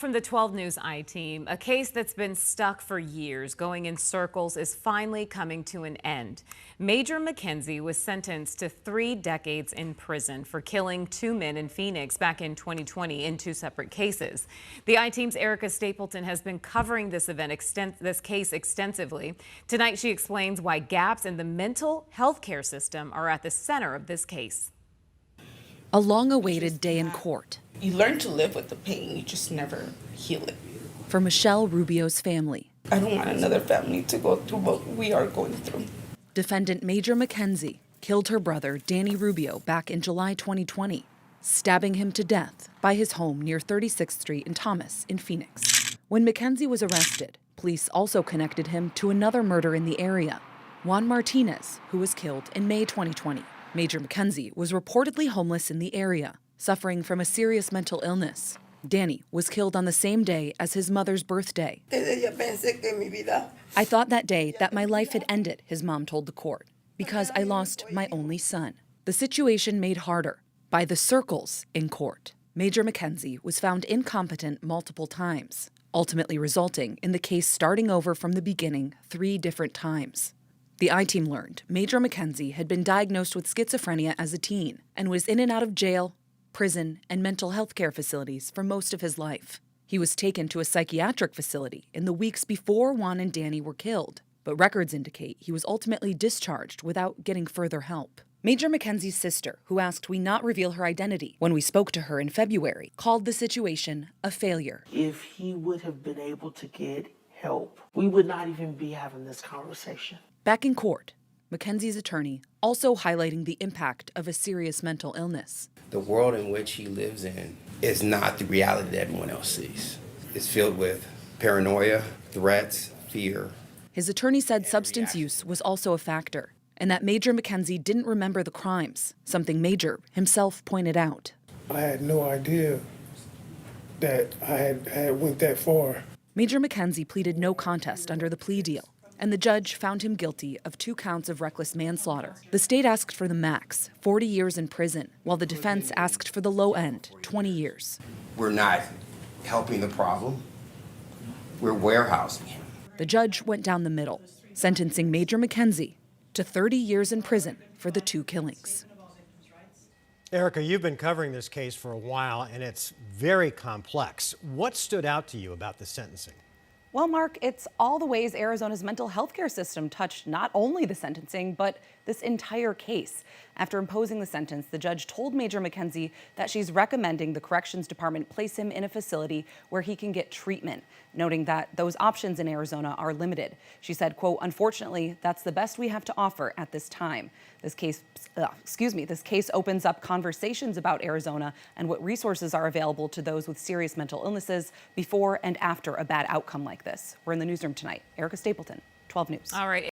From the 12 News I-Team, a case that's been stuck for years, going in circles, is finally coming to an end. Major McKenzie was sentenced to 3 decades in prison for killing 2 men in Phoenix back in 2020 in 2 separate cases. The I-Team's Erica Stapleton has been covering this case extensively. Tonight, she explains why gaps in the mental health care system are at the center of this case. A long-awaited day in court. You learn to live with the pain, you just never heal it. For Michelle Rubio's family. I don't want another family to go through what we are going through. Defendant Major McKenzie killed her brother Danny Rubio back in July 2020, stabbing him to death by his home near 36th Street in Thomas in Phoenix. When McKenzie was arrested, police also connected him to another murder in the area, Juan Martinez, who was killed in May 2020. Major McKenzie was reportedly homeless in the area, suffering from a serious mental illness. Danny was killed on the same day as his mother's birthday. I thought that day that my life had ended, his mom told the court, because I lost my only son. The situation made harder by the circles in court. Major McKenzie was found incompetent multiple times, ultimately resulting in the case starting over from the beginning 3 different times. The I-Team learned Major McKenzie had been diagnosed with schizophrenia as a teen and was in and out of jail, prison, and mental health care facilities for most of his life. He was taken to a psychiatric facility in the weeks before Juan and Danny were killed, but records indicate he was ultimately discharged without getting further help. Major McKenzie's sister, who asked we not reveal her identity when we spoke to her in February, called the situation a failure. If he would have been able to get help, we would not even be having this conversation. Back in court, McKenzie's attorney also highlighting the impact of a serious mental illness. The world in which he lives in is not the reality that everyone else sees. It's filled with paranoia, threats, fear. His attorney said substance use was also a factor, and that Major McKenzie didn't remember the crimes, something Major himself pointed out. I had no idea that I had went that far. Major McKenzie pleaded no contest under the plea deal, and the judge found him guilty of 2 counts of reckless manslaughter. The state asked for the max, 40 years in prison, while the defense asked for the low end, 20 years. We're not helping the problem. We're warehousing him. The judge went down the middle, sentencing Major McKenzie to 30 years in prison for the 2 killings. Erica, you've been covering this case for a while, and it's very complex. What stood out to you about the sentencing? Well, Mark, it's all the ways Arizona's mental health care system touched not only the sentencing, but this entire case. After imposing the sentence, the judge told Major McKenzie that she's recommending the Corrections Department place him in a facility where he can get treatment, noting that those options in Arizona are limited. She said, quote, "Unfortunately, that's the best we have to offer at this time. This case opens up conversations about Arizona and what resources are available to those with serious mental illnesses before and after a bad outcome like this." We're in the newsroom tonight. Erica Stapleton, 12 News. All right.